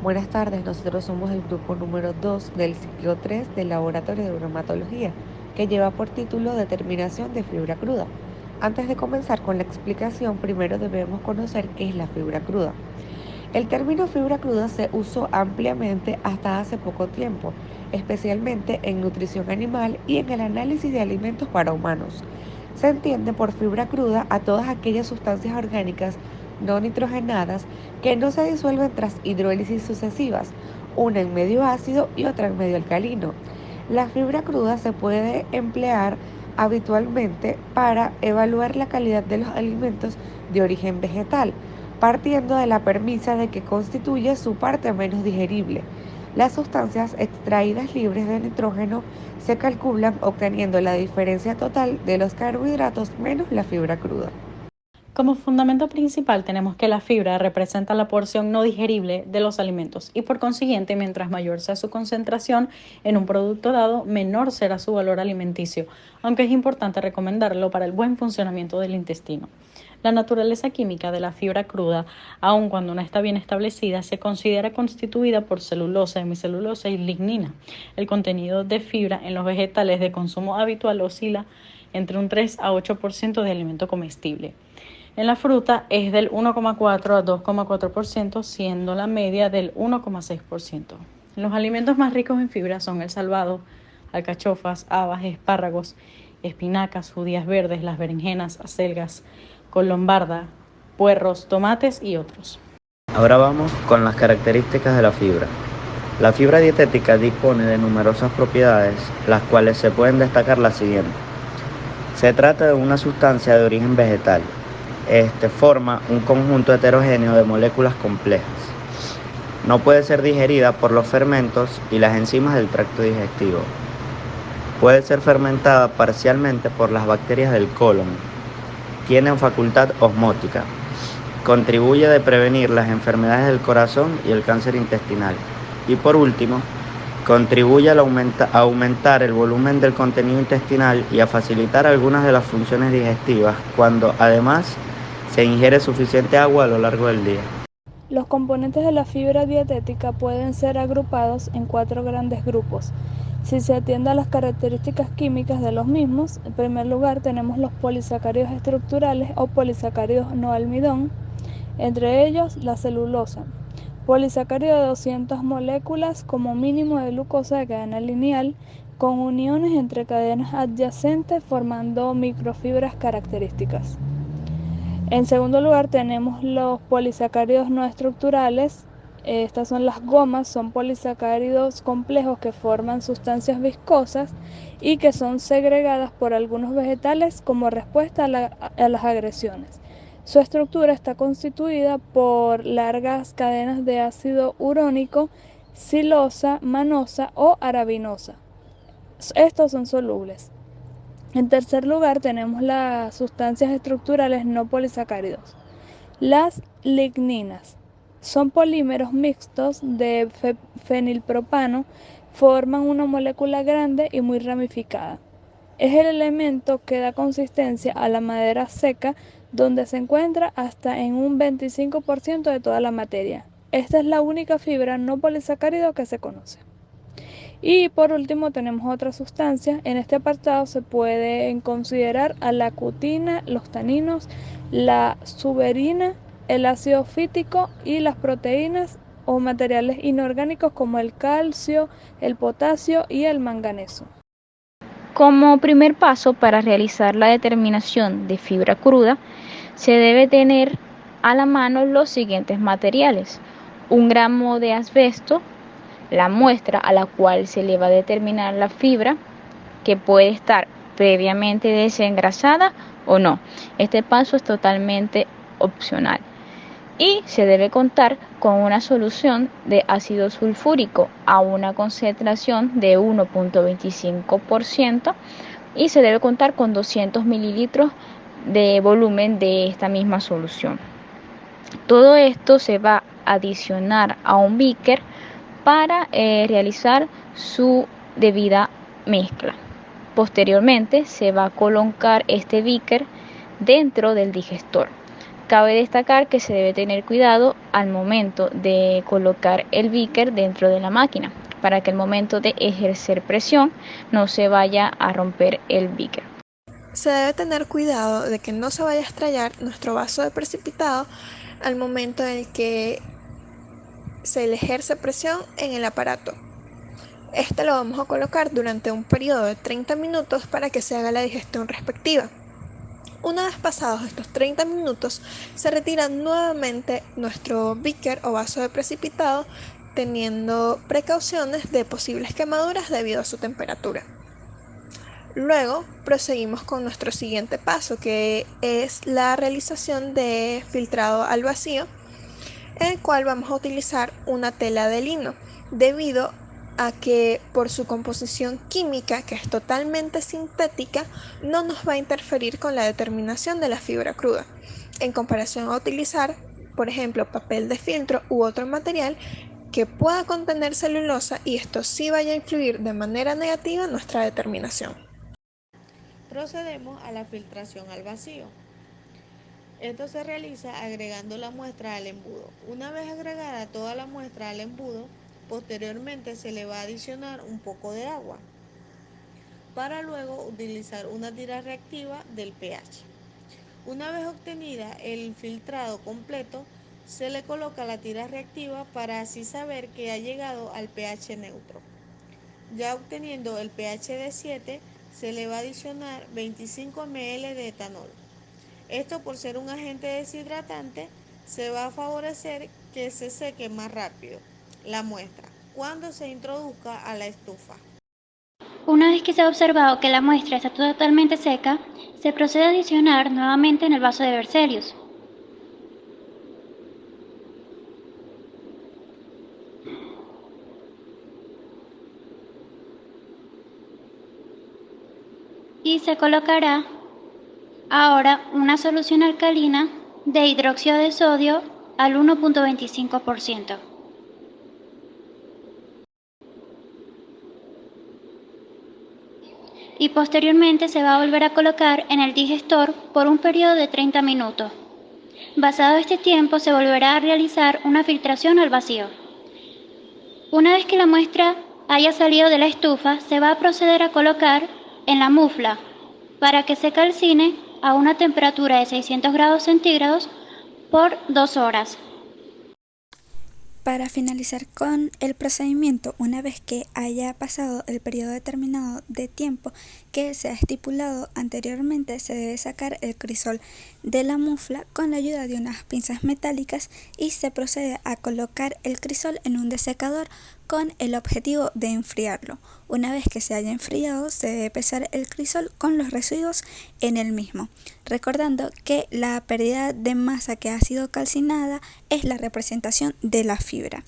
Buenas tardes, nosotros somos el grupo número 2 del ciclo 3 del Laboratorio de Bromatología, que lleva por título Determinación de fibra cruda. Antes de comenzar con la explicación, primero debemos conocer qué es la fibra cruda. El término fibra cruda se usó ampliamente hasta hace poco tiempo, especialmente en nutrición animal y en el análisis de alimentos para humanos. Se entiende por fibra cruda a todas aquellas sustancias orgánicas no nitrogenadas que no se disuelven tras hidrólisis sucesivas, una en medio ácido y otra en medio alcalino. La fibra cruda se puede emplear habitualmente para evaluar la calidad de los alimentos de origen vegetal, partiendo de la premisa de que constituye su parte menos digerible. Las sustancias extraídas libres de nitrógeno se calculan obteniendo la diferencia total de los carbohidratos menos la fibra cruda. Como fundamento principal tenemos que la fibra representa la porción no digerible de los alimentos y por consiguiente, mientras mayor sea su concentración en un producto dado, menor será su valor alimenticio, aunque es importante recomendarlo para el buen funcionamiento del intestino. La naturaleza química de la fibra cruda, aun cuando no está bien establecida, se considera constituida por celulosa, hemicelulosa y lignina. El contenido de fibra en los vegetales de consumo habitual oscila entre un 3 a 8% de alimento comestible. En la fruta es del 1,4 a 2,4%, siendo la media del 1,6%. Los alimentos más ricos en fibra son el salvado, alcachofas, habas, espárragos, espinacas, judías verdes, las berenjenas, acelgas, col lombarda, puerros, tomates y otros. Ahora vamos con las características de la fibra. La fibra dietética dispone de numerosas propiedades, las cuales se pueden destacar las siguientes. Se trata de una sustancia de origen vegetal. Forma un conjunto heterogéneo de moléculas complejas. No puede ser digerida por los fermentos y las enzimas del tracto digestivo. Puede ser fermentada parcialmente por las bacterias del colon. Tiene facultad osmótica. Contribuye a prevenir las enfermedades del corazón y el cáncer intestinal. Y por último, contribuye a aumentar el volumen del contenido intestinal y a facilitar algunas de las funciones digestivas cuando además se ingiere suficiente agua a lo largo del día. Los componentes de la fibra dietética pueden ser agrupados en 4 grandes grupos. Si se atiende a las características químicas de los mismos, en primer lugar tenemos los polisacáridos estructurales o polisacáridos no almidón, entre ellos la celulosa, polisacárido de 200 moléculas como mínimo de glucosa de cadena lineal, con uniones entre cadenas adyacentes formando microfibras características. En segundo lugar tenemos los polisacáridos no estructurales. Estas son las gomas, son polisacáridos complejos que forman sustancias viscosas y que son segregadas por algunos vegetales como respuesta a las agresiones. Su estructura está constituida por largas cadenas de ácido urónico, silosa, manosa o arabinosa. Estos son solubles. En tercer lugar tenemos las sustancias estructurales no polisacáridos. Las ligninas son polímeros mixtos de fenilpropano, forman una molécula grande y muy ramificada. Es el elemento que da consistencia a la madera seca, donde se encuentra hasta en un 25% de toda la materia. Esta es la única fibra no polisacárido que se conoce. Y por último tenemos otras sustancias. En este apartado se pueden considerar a la cutina, los taninos, la suberina, el ácido fítico y las proteínas o materiales inorgánicos como el calcio, el potasio y el manganeso. Como primer paso para realizar la determinación de fibra cruda, se debe tener a la mano los siguientes materiales: 1 gramo de asbesto, la muestra a la cual se le va a determinar la fibra, que puede estar previamente desengrasada o no. Este paso es totalmente opcional. Y se debe contar con una solución de ácido sulfúrico a una concentración de 1,25% y se debe contar con 200 mililitros de volumen de esta misma solución. Todo esto se va a adicionar a un beaker para realizar su debida mezcla. Posteriormente se va a colocar este beaker dentro del digestor. Cabe destacar que se debe tener cuidado al momento de colocar el beaker dentro de la máquina, para que al momento de ejercer presión no se vaya a romper el beaker. Se debe tener cuidado de que no se vaya a estrellar nuestro vaso de precipitado al momento en el que se le ejerce presión en el aparato. Este lo vamos a colocar durante un periodo de 30 minutos para que se haga la digestión respectiva. Una vez pasados estos 30 minutos, se retira nuevamente nuestro beaker o vaso de precipitado, teniendo precauciones de posibles quemaduras debido a su temperatura. Luego proseguimos con nuestro siguiente paso, que es la realización de filtrado al vacío, en el cual vamos a utilizar una tela de lino, debido a que por su composición química, que es totalmente sintética, no nos va a interferir con la determinación de la fibra cruda, en comparación a utilizar, por ejemplo, papel de filtro u otro material que pueda contener celulosa, y esto sí vaya a influir de manera negativa en nuestra determinación. Procedemos a la filtración al vacío. Esto se realiza agregando la muestra al embudo. Una vez agregada toda la muestra al embudo, posteriormente se le va a adicionar un poco de agua para luego utilizar una tira reactiva del pH. Una vez obtenida el filtrado completo, se le coloca la tira reactiva para así saber que ha llegado al pH neutro. Ya obteniendo el pH de 7, se le va a adicionar 25 ml de etanol. Esto, por ser un agente deshidratante, se va a favorecer que se seque más rápido la muestra cuando se introduzca a la estufa. Una vez que se ha observado que la muestra está totalmente seca, se procede a adicionar nuevamente en el vaso de Berzelius. Y se colocará ahora una solución alcalina de hidróxido de sodio al 1.25%. Y posteriormente se va a volver a colocar en el digestor por un periodo de 30 minutos. Basado este tiempo se volverá a realizar una filtración al vacío. Una vez que la muestra haya salido de la estufa, se va a proceder a colocar en la mufla para que se calcine a una temperatura de 600 grados centígrados por 2 horas. Para finalizar con el procedimiento, una vez que haya pasado el periodo determinado de tiempo que se ha estipulado anteriormente, se debe sacar el crisol de la mufla con la ayuda de unas pinzas metálicas y se procede a colocar el crisol en un desecador con el objetivo de enfriarlo. Una vez que se haya enfriado, se debe pesar el crisol con los residuos en el mismo, recordando que la pérdida de masa que ha sido calcinada es la representación de la fibra.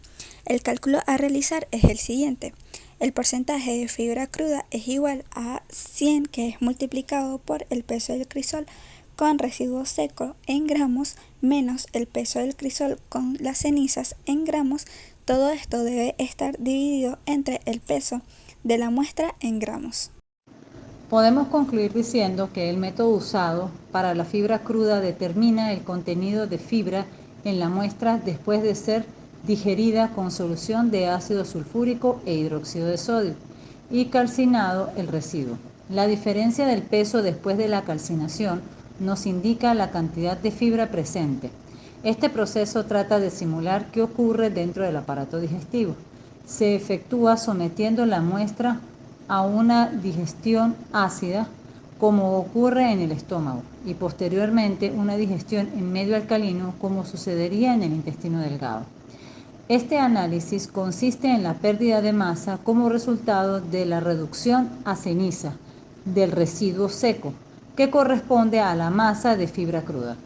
El cálculo a realizar es el siguiente. El porcentaje de fibra cruda es igual a 100, que es multiplicado por el peso del crisol con residuo seco en gramos, menos el peso del crisol con las cenizas en gramos. Todo esto debe estar dividido entre el peso de la muestra en gramos. Podemos concluir diciendo que el método usado para la fibra cruda determina el contenido de fibra en la muestra después de ser digerida con solución de ácido sulfúrico e hidróxido de sodio y calcinado el residuo. La diferencia del peso después de la calcinación nos indica la cantidad de fibra presente. Este proceso trata de simular qué ocurre dentro del aparato digestivo. Se efectúa sometiendo la muestra a una digestión ácida, como ocurre en el estómago, y posteriormente una digestión en medio alcalino, como sucedería en el intestino delgado. Este análisis consiste en la pérdida de masa como resultado de la reducción a ceniza del residuo seco, que corresponde a la masa de fibra cruda.